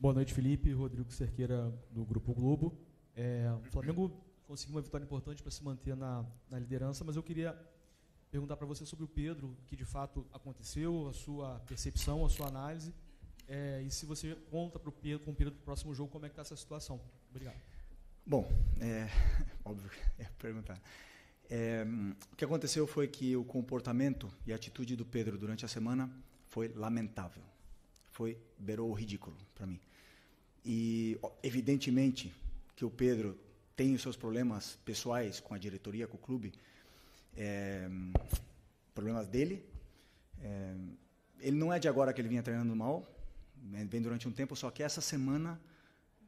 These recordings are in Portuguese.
Boa noite, Felipe. Rodrigo Cerqueira, do Grupo Globo. O Flamengo conseguiu uma vitória importante para se manter na liderança, mas eu queria perguntar para você sobre o Pedro, o que de fato aconteceu, a sua percepção, a sua análise, e se você conta com o Pedro do próximo jogo, como é que está essa situação. Obrigado. Bom, óbvio que ia perguntar. O que aconteceu foi que o comportamento e a atitude do Pedro durante a semana foi lamentável. Beirou o ridículo para mim. E, evidentemente, que o Pedro tem os seus problemas pessoais com a diretoria, com o clube, problemas dele. Ele não é de agora que ele vinha treinando mal, vem durante um tempo, só que essa semana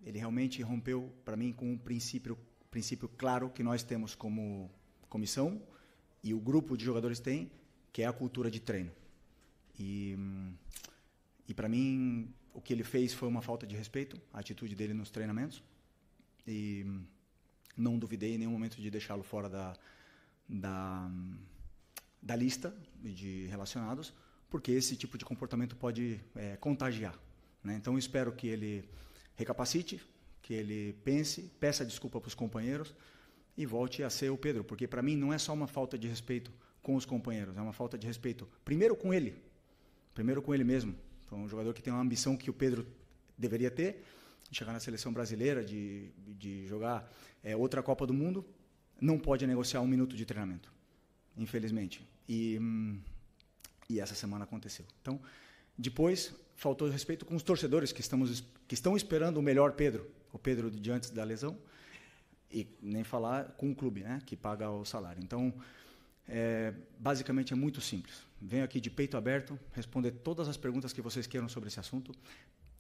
ele realmente rompeu, para mim, com um princípio claro que nós temos como comissão e o grupo de jogadores tem, que é a cultura de treino. E para mim, o que ele fez foi uma falta de respeito, a atitude dele nos treinamentos, e não duvidei em nenhum momento de deixá-lo fora da lista de relacionados, porque esse tipo de comportamento pode contagiar, né? Então, eu espero que ele recapacite, que ele peça desculpa para os companheiros e volte a ser o Pedro, porque para mim não é só uma falta de respeito com os companheiros, é uma falta de respeito primeiro com ele mesmo. Então, um jogador que tem uma ambição que o Pedro deveria ter, de chegar na seleção brasileira, de jogar outra Copa do Mundo, não pode negociar 1 minuto de treinamento, infelizmente. E essa semana aconteceu. Então, depois, faltou respeito com os torcedores que estão esperando o melhor Pedro, o Pedro de antes da lesão, e nem falar com o clube, né, que paga o salário. Então, basicamente é muito simples. Venho aqui de peito aberto, responder todas as perguntas que vocês queiram sobre esse assunto.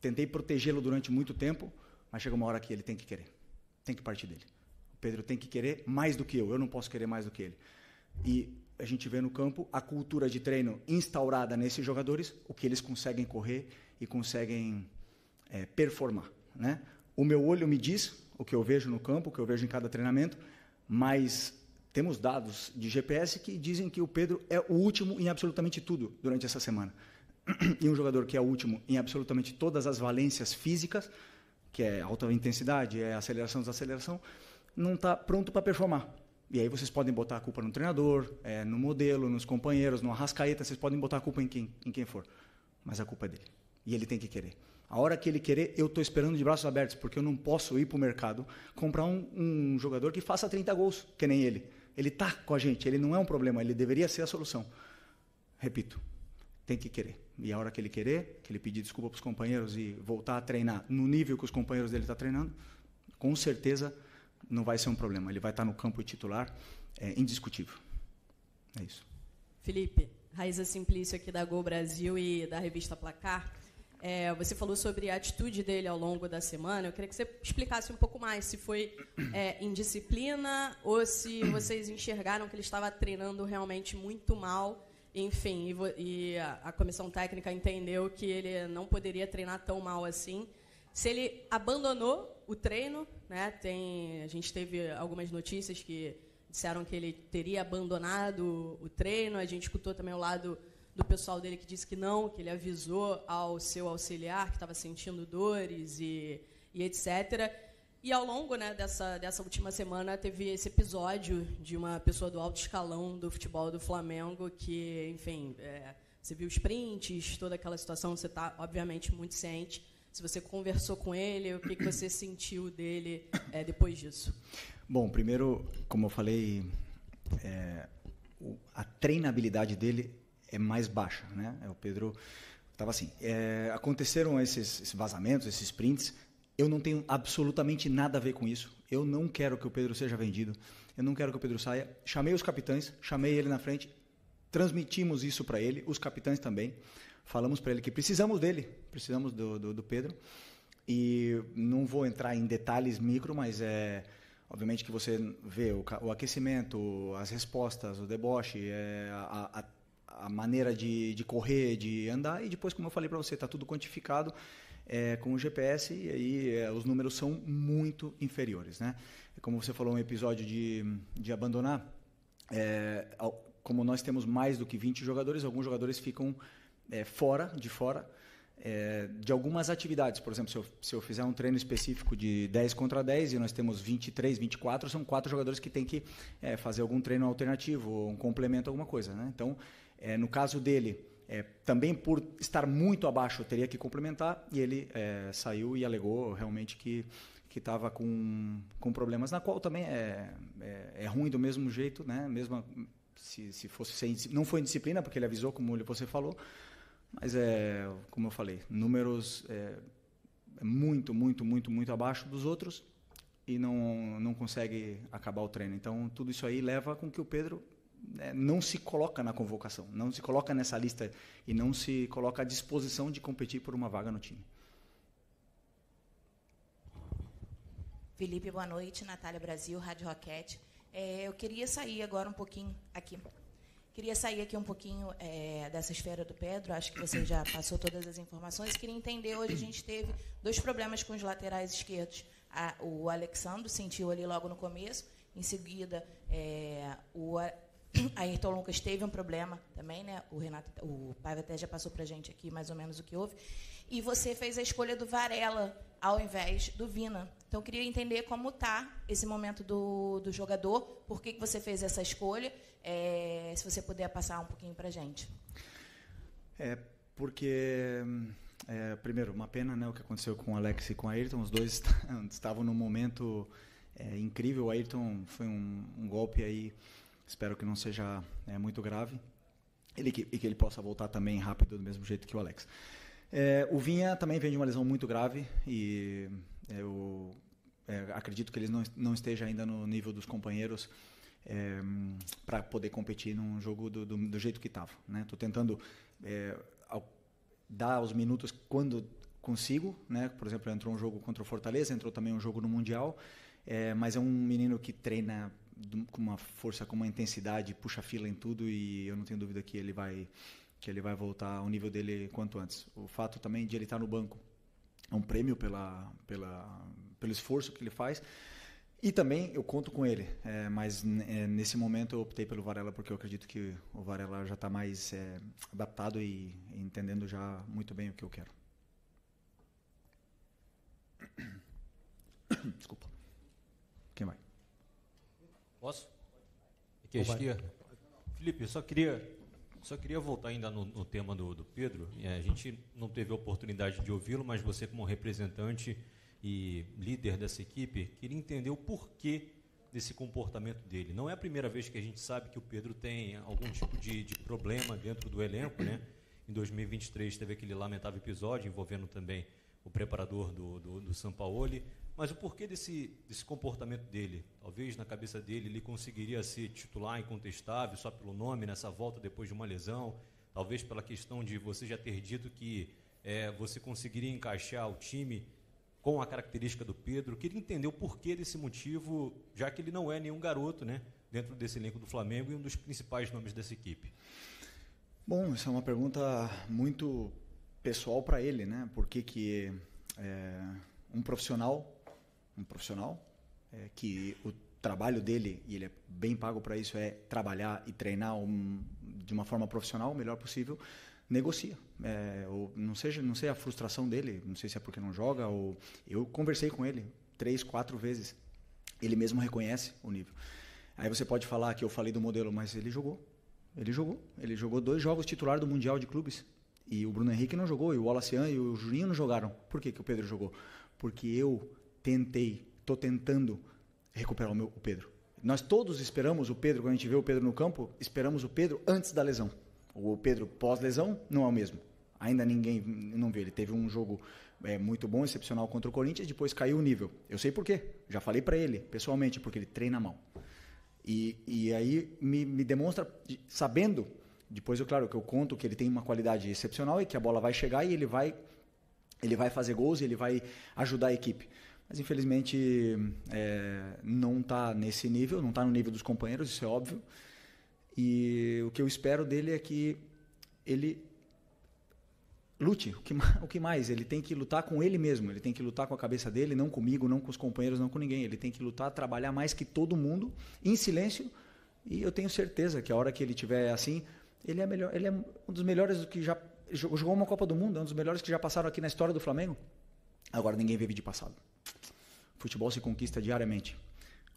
Tentei protegê-lo durante muito tempo, mas chega uma hora que ele tem que querer. Tem que partir dele. O Pedro tem que querer mais do que eu não posso querer mais do que ele. E a gente vê no campo a cultura de treino instaurada nesses jogadores, o que eles conseguem correr e conseguem performar, né? O meu olho me diz o que eu vejo no campo, o que eu vejo em cada treinamento, mas temos dados de GPS que dizem que o Pedro é o último em absolutamente tudo durante essa semana. E um jogador que é o último em absolutamente todas as valências físicas, que é alta intensidade, é aceleração, desaceleração, não está pronto para performar. E aí vocês podem botar a culpa no treinador, no modelo, nos companheiros, no Arrascaeta, vocês podem botar a culpa em quem for. Mas a culpa é dele. E ele tem que querer. A hora que ele querer, eu estou esperando de braços abertos, porque eu não posso ir para o mercado comprar um jogador que faça 30 gols, que nem ele. Ele está com a gente, ele não é um problema, ele deveria ser a solução. Repito, tem que querer. E a hora que ele querer, que ele pedir desculpa para os companheiros e voltar a treinar no nível que os companheiros dele estão treinando, com certeza não vai ser um problema. Ele vai estar no campo titular, indiscutível. É isso. Felipe, Raíza Simplício aqui da Gol Brasil e da revista Placar. Você falou sobre a atitude dele ao longo da semana. Eu queria que você explicasse um pouco mais se foi indisciplina ou se vocês enxergaram que ele estava treinando realmente muito mal. Enfim, e a comissão técnica entendeu que ele não poderia treinar tão mal assim. Se ele abandonou o treino, né? A gente teve algumas notícias que disseram que ele teria abandonado o treino. A gente escutou também o lado do pessoal dele que disse que não, que ele avisou ao seu auxiliar que estava sentindo dores e etc. E ao longo, né, dessa última semana teve esse episódio de uma pessoa do alto escalão do futebol do Flamengo que, enfim, você viu os prints, toda aquela situação, você está, obviamente, muito ciente. Se você conversou com ele, o que você sentiu dele depois disso? Bom, primeiro, como eu falei, a treinabilidade dele é mais baixa, né? O Pedro estava assim. Aconteceram esses vazamentos, esses prints. Eu não tenho absolutamente nada a ver com isso. Eu não quero que o Pedro seja vendido. Eu não quero que o Pedro saia. Chamei os capitães, chamei ele na frente, transmitimos isso para ele, os capitães também. Falamos para ele que precisamos dele, precisamos do Pedro. E não vou entrar em detalhes micro, mas obviamente que você vê o aquecimento, as respostas, o deboche, a maneira de correr, de andar, e depois, como eu falei para você, está tudo quantificado com o GPS, e aí os números são muito inferiores, né? Como você falou, um episódio de abandonar, como nós temos mais do que 20 jogadores, alguns jogadores ficam fora, de algumas atividades. Por exemplo, se eu fizer um treino específico de 10 contra 10 e nós temos 23, 24, são 4 jogadores que têm que fazer algum treino alternativo, um complemento, alguma coisa, né? Então, no caso dele, também por estar muito abaixo, eu teria que complementar, e ele saiu e alegou realmente que estava com problemas, na qual também é ruim do mesmo jeito, né? Mesmo se fosse não foi indisciplina, porque ele avisou, como você falou, mas como eu falei, números muito, muito, muito, muito abaixo dos outros e não consegue acabar o treino. Então, tudo isso aí leva com que o Pedro não se coloca na convocação, não se coloca nessa lista e não se coloca à disposição de competir por uma vaga no time. Felipe, boa noite. Natália Brasil, Rádio Roquete. Eu queria sair agora um pouquinho aqui. Queria sair aqui um pouquinho dessa esfera do Pedro. Acho que você já passou todas as informações. Queria entender, hoje a gente teve 2 problemas com os laterais esquerdos. O Alexandre sentiu ali logo no começo. Em seguida, o Ayrton Lucas teve um problema também, né? O Paiva até já passou para a gente aqui mais ou menos o que houve. E você fez a escolha do Varela ao invés do Vina. Então, eu queria entender como está esse momento do jogador, por que você fez essa escolha, se você puder passar um pouquinho para a gente. Porque, primeiro, uma pena, né, o que aconteceu com o Alex e com o Ayrton. Os dois estavam num momento incrível. O Ayrton foi um golpe aí, espero que não seja muito grave, e que ele possa voltar também rápido, do mesmo jeito que o Alex. O Vinha também vem de uma lesão muito grave e eu acredito que ele não esteja ainda no nível dos companheiros para poder competir num jogo do jeito que estava, né? Estou tentando dar os minutos quando consigo, né? Por exemplo, entrou um jogo contra o Fortaleza, entrou também um jogo no Mundial, mas é um menino que treina com uma força, com uma intensidade, puxa fila em tudo, e eu não tenho dúvida que ele vai voltar ao nível dele quanto antes. O fato também de ele estar no banco é um prêmio pelo esforço que ele faz, e também eu conto com ele, mas nesse momento eu optei pelo Varela, porque eu acredito que o Varela já está mais adaptado e entendendo já muito bem o que eu quero. Desculpa. Quem vai? Posso? Aqui à esquerda. Felipe, eu só queria voltar ainda no tema do Pedro. A gente não teve a oportunidade de ouvi-lo, mas você, como representante e líder dessa equipe, queria entender o porquê desse comportamento dele. Não é a primeira vez que a gente sabe que o Pedro tem algum tipo de problema dentro do elenco, né? Em 2023 teve aquele lamentável episódio envolvendo também o preparador do Sampaoli. Mas o porquê desse comportamento dele? Talvez na cabeça dele ele conseguiria ser titular incontestável só pelo nome nessa volta depois de uma lesão, talvez pela questão de você já ter dito que você conseguiria encaixar o time com a característica do Pedro. Queria entender o porquê desse motivo, já que ele não é nenhum garoto, né, dentro desse elenco do Flamengo e um dos principais nomes dessa equipe. Bom, essa é uma pergunta muito pessoal para ele, né? Por que um profissional que o trabalho dele, e ele é bem pago para isso, é trabalhar e treinar de uma forma profissional o melhor possível, negocia. Ou não sei a frustração dele, não sei se é porque não joga, ou eu conversei com ele 3, 4 vezes, ele mesmo reconhece o nível. Aí você pode falar que eu falei do modelo, mas ele jogou 2 jogos titular do Mundial de Clubes, e o Bruno Henrique não jogou, e o Wallacean e o Juninho não jogaram. Por que o Pedro jogou? Porque eu estou tentando recuperar o Pedro. Nós todos esperamos o Pedro, quando a gente vê o Pedro no campo, esperamos o Pedro antes da lesão. O Pedro pós-lesão não é o mesmo. Ainda ninguém não vê. Ele teve um jogo muito bom, excepcional contra o Corinthians, depois caiu o nível. Eu sei por quê. Já falei para ele, pessoalmente, porque ele treina mal. E aí me demonstra, sabendo, depois claro que eu conto que ele tem uma qualidade excepcional e que a bola vai chegar e ele vai fazer gols e ele vai ajudar a equipe. Mas, infelizmente, não está nesse nível, não está no nível dos companheiros, isso é óbvio. E o que eu espero dele é que ele lute. O que mais? Ele tem que lutar com ele mesmo, ele tem que lutar com a cabeça dele, não comigo, não com os companheiros, não com ninguém. Ele tem que lutar, trabalhar mais que todo mundo, em silêncio. E eu tenho certeza que a hora que ele estiver assim, ele é um dos melhores que já jogou uma Copa do Mundo, é um dos melhores que já passaram aqui na história do Flamengo. Agora ninguém vive de passado. Futebol se conquista diariamente.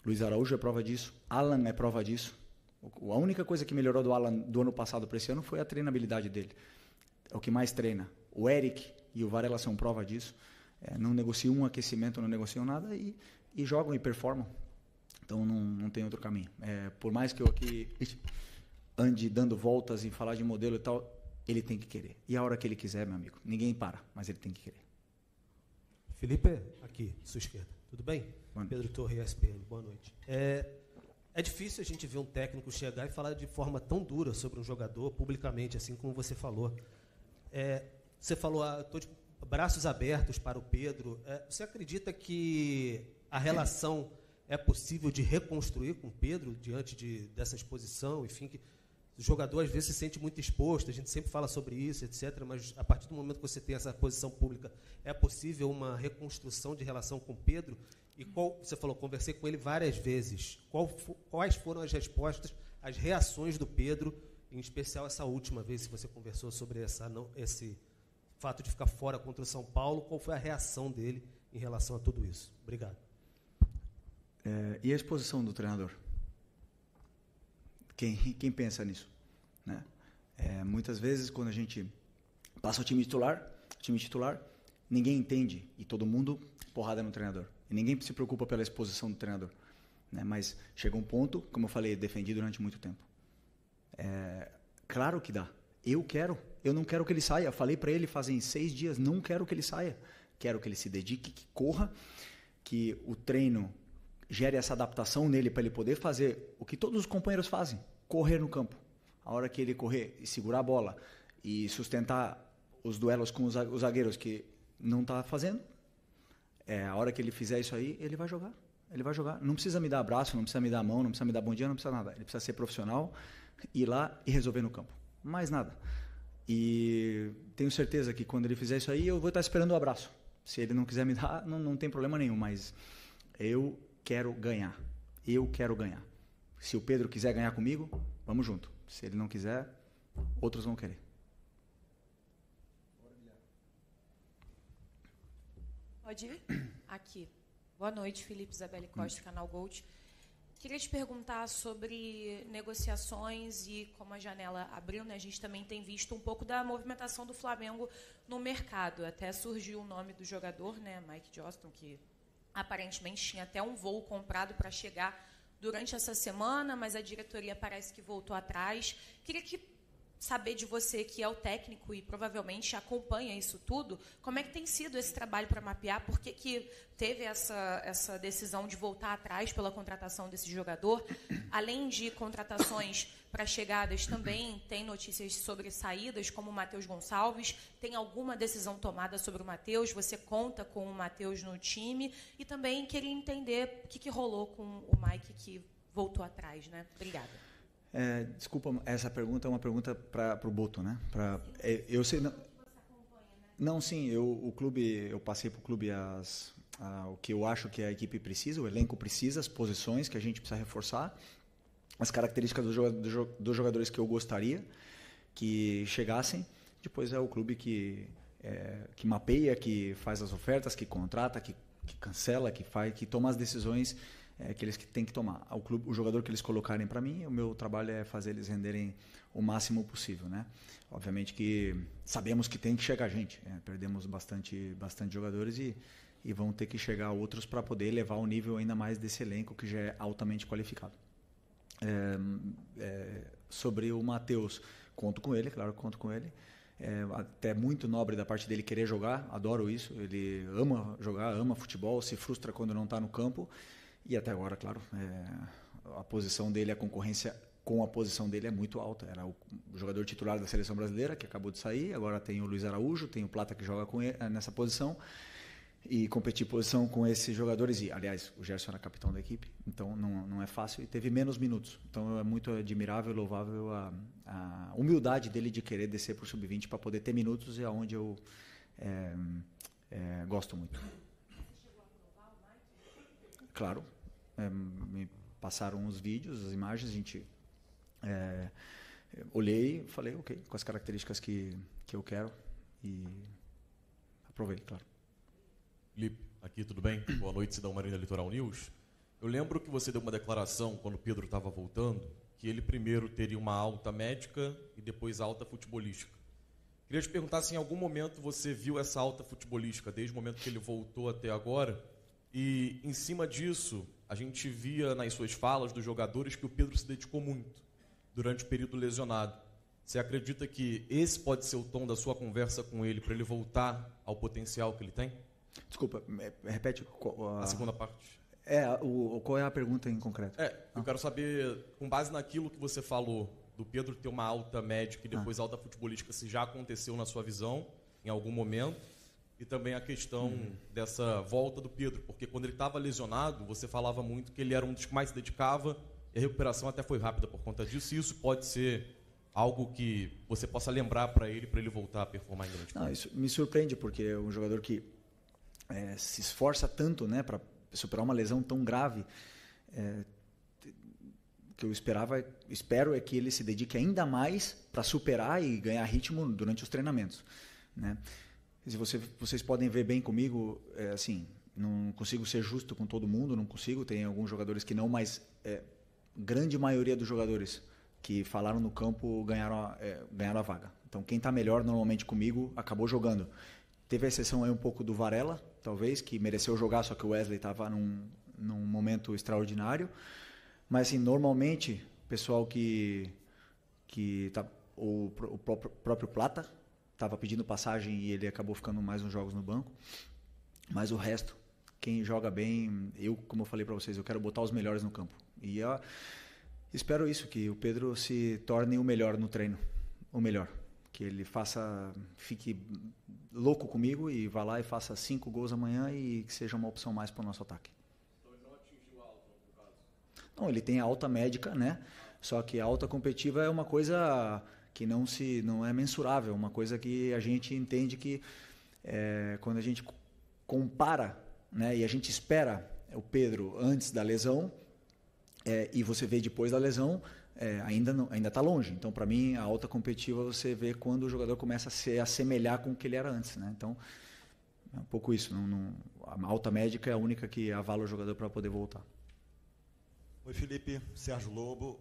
Luiz Araújo é prova disso, Alan é prova disso. A única coisa que melhorou do Alan do ano passado para esse ano foi a treinabilidade dele. É o que mais treina. O Eric e o Varela são prova disso. Não negociam um aquecimento, não negociam nada e jogam e performam. Então não tem outro caminho. Por mais que eu aqui ande dando voltas e falar de modelo e tal, ele tem que querer. E a hora que ele quiser, meu amigo, ninguém para, mas ele tem que querer. Felipe, aqui, sua esquerda. Tudo bem? Pedro Torre, ESPN. Boa noite. É difícil a gente ver um técnico chegar e falar de forma tão dura sobre um jogador, publicamente, assim como você falou. Você falou, estou de braços abertos para o Pedro. Você acredita que a relação é possível de reconstruir com o Pedro diante dessa exposição? Enfim, que o jogador às vezes se sente muito exposto, a gente sempre fala sobre isso, etc., mas a partir do momento que você tem essa posição pública, é possível uma reconstrução de relação com o Pedro? E você falou, conversei com ele várias vezes. Quais foram as respostas, as reações do Pedro, em especial essa última vez que você conversou sobre esse fato de ficar fora contra o São Paulo? Qual foi a reação dele em relação a tudo isso? Obrigado. E a exposição do treinador? Quem pensa nisso? Né? Muitas vezes, quando a gente passa o time titular, ninguém entende e todo mundo porrada no treinador. E ninguém se preocupa pela exposição do treinador. Né? Mas chega um ponto, como eu falei, defendi durante muito tempo. Claro que dá. Eu não quero que ele saia. Falei para ele fazem 6 dias, não quero que ele saia. Quero que ele se dedique, que corra, que o treino gere essa adaptação nele para ele poder fazer o que todos os companheiros fazem, correr no campo. A hora que ele correr e segurar a bola e sustentar os duelos com os zagueiros que não está fazendo, a hora que ele fizer isso aí, ele vai jogar. Ele vai jogar. Não precisa me dar abraço, não precisa me dar a mão, não precisa me dar bom dia, não precisa nada. Ele precisa ser profissional, ir lá e resolver no campo. Mais nada. E tenho certeza que quando ele fizer isso aí, eu vou estar esperando o abraço. Se ele não quiser me dar, não tem problema nenhum, mas eu quero ganhar. Eu quero ganhar. Se o Pedro quiser ganhar comigo, vamos junto. Se ele não quiser, outros vão querer. Pode ir? Aqui. Boa noite, Felipe Isabelle Costa, Canal Gold. Queria te perguntar sobre negociações e como a janela abriu, né? A gente também tem visto um pouco da movimentação do Flamengo no mercado. Até surgiu o nome do jogador, né? Mike Johnston, que aparentemente tinha até um voo comprado para chegar durante essa semana, mas a diretoria parece que voltou atrás. Queria saber de você, que é o técnico e provavelmente acompanha isso tudo, como é que tem sido esse trabalho para mapear? Por que teve essa decisão de voltar atrás pela contratação desse jogador? Além de contratações para chegadas, também tem notícias sobre saídas, como o Matheus Gonçalves. Tem alguma decisão tomada sobre o Matheus? Você conta com o Matheus no time? E também queria entender o que rolou com o Mike, que voltou atrás, né? Obrigada. Desculpa, essa pergunta é uma pergunta para o Boto, né? Eu sei, não, sim, o clube, eu passei para o clube o que eu acho que a equipe precisa, o elenco precisa, as posições que a gente precisa reforçar, as características dos jogadores que eu gostaria que chegassem. Depois é o clube que mapeia, que faz as ofertas, que contrata, que cancela, que toma as decisões que eles têm que tomar. O jogador que eles colocarem para mim, o meu trabalho é fazer eles renderem o máximo possível, né? Obviamente que sabemos que tem que chegar gente. Perdemos bastante jogadores e vão ter que chegar outros para poder elevar o nível ainda mais desse elenco que já é altamente qualificado. Sobre o Matheus, conto com ele, claro que conto com ele. Até muito nobre da parte dele querer jogar, adoro isso. Ele ama jogar, ama futebol, se frustra quando não está no campo. E até agora, claro, a posição dele, a concorrência com a posição dele é muito alta. Era o jogador titular da Seleção Brasileira, que acabou de sair. Agora tem o Luiz Araújo, tem o Plata que joga com ele, nessa posição. E competir posição com esses jogadores. E, aliás, o Gerson era capitão da equipe, então não é fácil. E teve menos minutos. Então é muito admirável e louvável a humildade dele de querer descer para o Sub-20 para poder ter minutos, e é onde eu gosto muito. Claro. Me passaram os vídeos, as imagens, a gente olhei e falei, ok, com as características que eu quero, e aprovei, claro. Felipe, aqui tudo bem? Boa noite, Cidão Marina Litoral News. Eu lembro que você deu uma declaração quando o Pedro estava voltando, que ele primeiro teria uma alta médica e depois alta futebolística. Queria te perguntar se em algum momento você viu essa alta futebolística, desde o momento que ele voltou até agora, e em cima disso, a gente via nas suas falas dos jogadores que o Pedro se dedicou muito durante o período lesionado. Você acredita que esse pode ser o tom da sua conversa com ele, para ele voltar ao potencial que ele tem? Desculpa, repete a segunda parte. Qual é a pergunta em concreto? Eu quero saber, com base naquilo que você falou, do Pedro ter uma alta médica e depois alta futebolística, se já aconteceu na sua visão, em algum momento, e também a questão dessa volta do Pedro, porque quando ele estava lesionado, você falava muito que ele era um dos que mais se dedicava, e a recuperação até foi rápida por conta disso, e isso pode ser algo que você possa lembrar para ele voltar a performar em grande campo. Isso me surpreende, porque é um jogador que se esforça tanto, né, para superar uma lesão tão grave. O que eu espero é que ele se dedique ainda mais para superar e ganhar ritmo durante os treinamentos, né? Se vocês podem ver bem comigo, assim, não consigo ser justo com todo mundo, não consigo. Tem alguns jogadores que não, mas grande maioria dos jogadores que falaram no campo ganharam a vaga. Então, quem está melhor normalmente comigo acabou jogando. Teve a exceção aí um pouco do Varela, talvez, que mereceu jogar, só que o Wesley estava num momento extraordinário. Mas, assim, normalmente, o pessoal que tá, o próprio Plata estava pedindo passagem e ele acabou ficando mais uns jogos no banco. Mas o resto, quem joga bem, como eu falei para vocês, eu quero botar os melhores no campo. E eu espero isso, que o Pedro se torne o melhor no treino, o melhor. Que ele fique louco comigo e vá lá e faça 5 gols amanhã e que seja uma opção mais para o nosso ataque. Então ele não atingiu a alta, no caso? Não, ele tem a alta médica, né? Só que a alta competitiva é uma coisa que não é mensurável, uma coisa que a gente entende que quando a gente compara, né, e a gente espera o Pedro antes da lesão e você vê depois da lesão, ainda está longe. Então, para mim, a alta competitiva você vê quando o jogador começa a se assemelhar com o que ele era antes, né? Então, é um pouco isso. A alta médica é a única que avala o jogador para poder voltar. Oi, Felipe, Sérgio Lobo.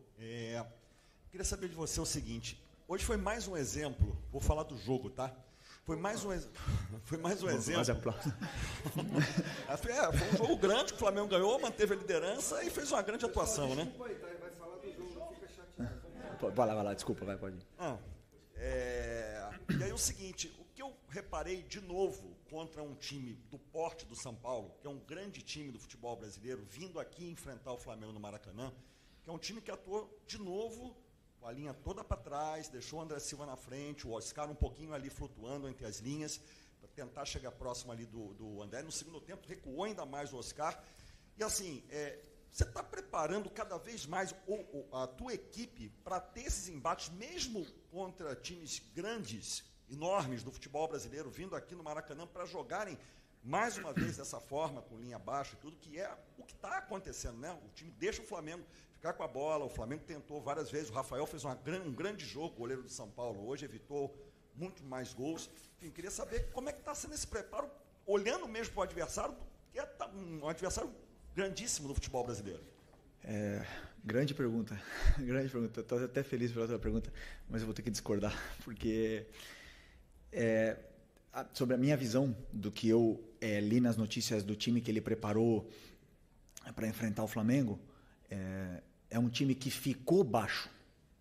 Queria saber de você o seguinte. Hoje foi mais um exemplo, vou falar do jogo, tá? Foi mais um exemplo. Foi um jogo grande, que o Flamengo ganhou, manteve a liderança e fez uma grande atuação, né? Vai lá, desculpa, pode ir. E aí o seguinte, o que eu reparei de novo contra um time do porte do São Paulo, que é um grande time do futebol brasileiro, vindo aqui enfrentar o Flamengo no Maracanã, que é um time que atuou de novo com a linha toda para trás, deixou o André Silva na frente, o Oscar um pouquinho ali flutuando entre as linhas, para tentar chegar próximo ali do André. No segundo tempo, recuou ainda mais o Oscar. E assim, você está preparando cada vez mais a tua equipe para ter esses embates, mesmo contra times grandes, enormes do futebol brasileiro, vindo aqui no Maracanã para jogarem mais uma vez dessa forma, com linha baixa e tudo, que é o que está acontecendo, né? O time deixa o Flamengo ficar com a bola, o Flamengo tentou várias vezes, o Rafael fez um grande jogo, goleiro do São Paulo, hoje evitou muito mais gols. Enfim, queria saber como é que está sendo esse preparo, olhando mesmo para o adversário, que é um adversário grandíssimo do futebol brasileiro. Grande pergunta. Estou até feliz pela tua pergunta, mas eu vou ter que discordar, porque sobre a minha visão do que eu li nas notícias do time que ele preparou para enfrentar o Flamengo, é um time que ficou baixo,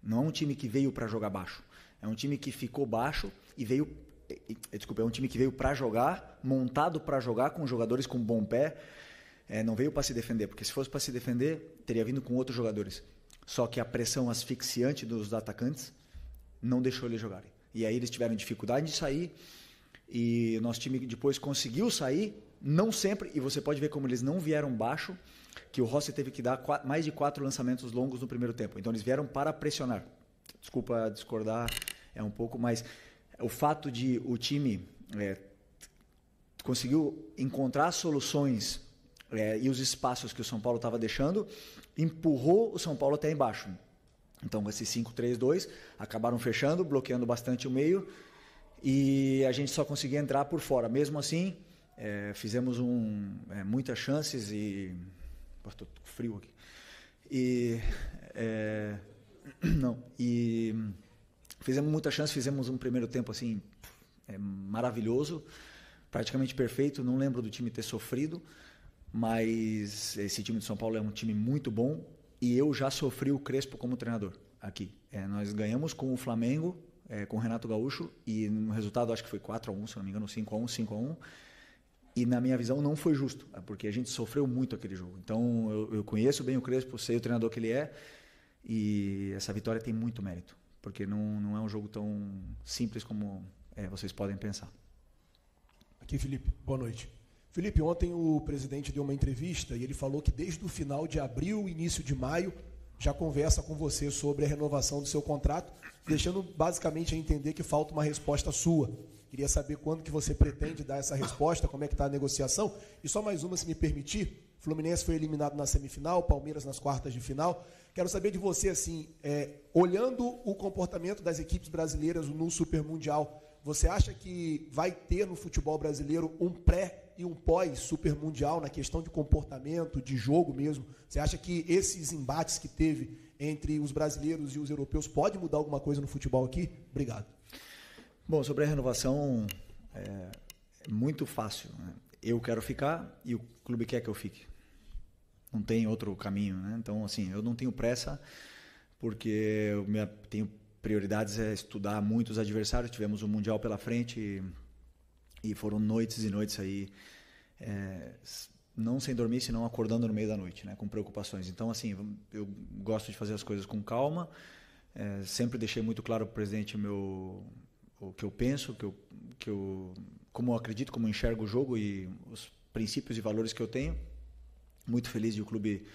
não é um time que veio para jogar baixo, é um time que ficou baixo e veio, é um time que veio para jogar, montado para jogar com jogadores com bom pé. Não veio para se defender, porque se fosse para se defender, teria vindo com outros jogadores. Só que a pressão asfixiante dos atacantes não deixou eles jogarem. E aí eles tiveram dificuldade de sair, e o nosso time depois conseguiu sair, não sempre, e você pode ver como eles não vieram baixo, que o Rossi teve que dar mais de 4 lançamentos longos no primeiro tempo. Então eles vieram para pressionar. Desculpa discordar um pouco, mas o fato de o time conseguiu encontrar soluções e os espaços que o São Paulo estava deixando, empurrou o São Paulo até embaixo. Então, esses 5-3-2 acabaram fechando, bloqueando bastante o meio, e a gente só conseguia entrar por fora. Mesmo assim, fizemos muitas chances e... Estou frio aqui. E fizemos muita chance, fizemos um primeiro tempo assim maravilhoso, praticamente perfeito. Não lembro do time ter sofrido, mas esse time de São Paulo é um time muito bom e eu já sofri o Crespo como treinador aqui. Nós ganhamos com o Flamengo, com o Renato Gaúcho, e no resultado acho que foi 4-1, se não me engano, 5-1, 5-1. E na minha visão não foi justo, porque a gente sofreu muito aquele jogo. Então eu conheço bem o Crespo, sei o treinador que ele é, e essa vitória tem muito mérito, porque não é um jogo tão simples como vocês podem pensar. Aqui, Felipe, boa noite. Felipe, ontem o presidente deu uma entrevista e ele falou que desde o final de abril, início de maio, já conversa com você sobre a renovação do seu contrato, deixando basicamente a entender que falta uma resposta sua. Queria saber quando que você pretende dar essa resposta, como é que está a negociação. E só mais uma, se me permitir. Fluminense foi eliminado na semifinal, Palmeiras nas quartas de final. Quero saber de você, assim, olhando o comportamento das equipes brasileiras no Super Mundial, você acha que vai ter no futebol brasileiro um pré e um pós-Super Mundial na questão de comportamento, de jogo mesmo? Você acha que esses embates que teve entre os brasileiros e os europeus pode mudar alguma coisa no futebol aqui? Obrigado. Bom, sobre a renovação, é muito fácil, né? Eu quero ficar e o clube quer que eu fique. Não tem outro caminho, né? Então, assim, eu não tenho pressa, porque eu tenho prioridades, estudar muitos adversários. Tivemos um Mundial pela frente e foram noites e noites aí, não sem dormir, senão acordando no meio da noite, né? Com preocupações. Então, assim, eu gosto de fazer as coisas com calma. Sempre deixei muito claro para o presidente o que eu penso, como eu acredito, como eu enxergo o jogo e os princípios e valores que eu tenho. Muito feliz de o clube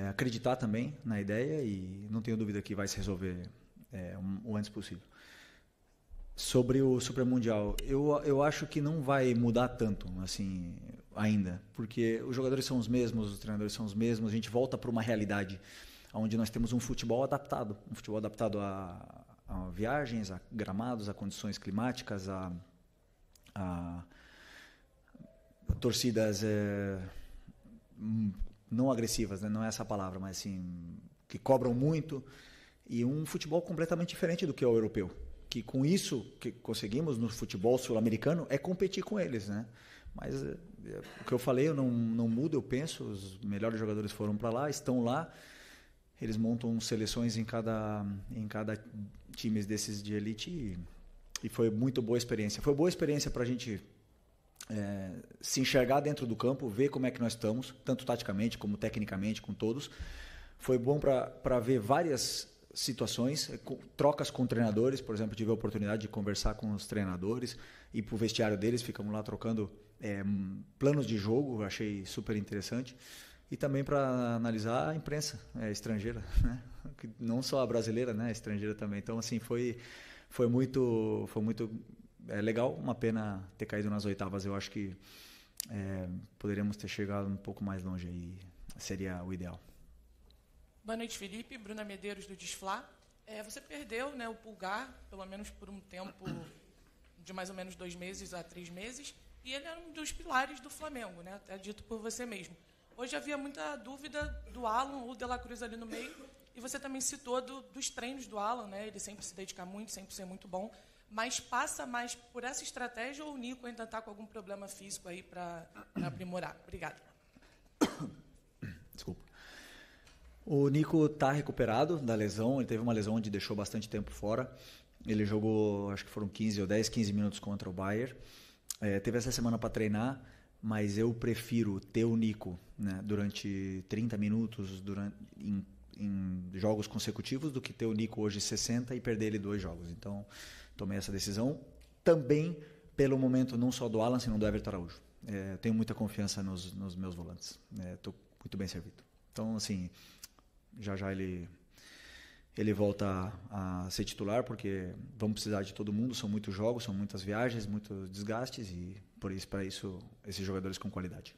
acreditar também na ideia e não tenho dúvida que vai se resolver o antes possível. Sobre o Super Mundial, eu acho que não vai mudar tanto assim ainda, porque os jogadores são os mesmos, os treinadores são os mesmos, a gente volta para uma realidade onde nós temos um futebol adaptado a viagens, a gramados, a condições climáticas, a torcidas não agressivas, né? Não é essa a palavra, mas assim, que cobram muito, e um futebol completamente diferente do que é o europeu. Que com isso que conseguimos no futebol sul-americano é competir com eles, né? Mas o que eu falei, eu não mudo, eu penso, os melhores jogadores foram para lá, estão lá. Eles montam seleções em cada time desses de elite e foi muito boa experiência. Foi boa experiência para a gente se enxergar dentro do campo, ver como é que nós estamos, tanto taticamente como tecnicamente, com todos. Foi bom para ver várias situações, trocas com treinadores. Por exemplo, tive a oportunidade de conversar com os treinadores, ir para o vestiário deles, ficamos lá trocando planos de jogo, achei super interessante. E também para analisar a imprensa estrangeira, né? Não só a brasileira, né? A estrangeira também. Então, assim, foi muito legal. Uma pena ter caído nas oitavas. Eu acho que poderíamos ter chegado um pouco mais longe aí. Seria o ideal. Boa noite, Felipe. Bruna Medeiros, do Desflá. Você perdeu, né, o Pulgar, pelo menos por um tempo de mais ou menos 2 meses a 3 meses. E ele era um dos pilares do Flamengo, né? Até dito por você mesmo. Hoje havia muita dúvida do Alan ou De La Cruz ali no meio, e você também citou dos treinos do Alan, né? Ele sempre se dedica muito, sempre ser muito bom, mas passa mais por essa estratégia ou o Nico ainda está com algum problema físico aí para aprimorar? Obrigada. Desculpa. O Nico está recuperado da lesão, ele teve uma lesão onde deixou bastante tempo fora. Ele jogou, acho que foram 15 minutos contra o Bayern. Teve essa semana para treinar, mas eu prefiro ter o Nico, né, durante 30 minutos em jogos consecutivos do que ter o Nico hoje 60 e perder ele 2 jogos. Então, tomei essa decisão. Também pelo momento não só do Alan, senão do Everton Araújo. Tenho muita confiança nos meus volantes. Estou muito bem servido. Então, assim, já ele volta a ser titular, porque vamos precisar de todo mundo, são muitos jogos, são muitas viagens, muitos desgastes, e para isso esses jogadores com qualidade.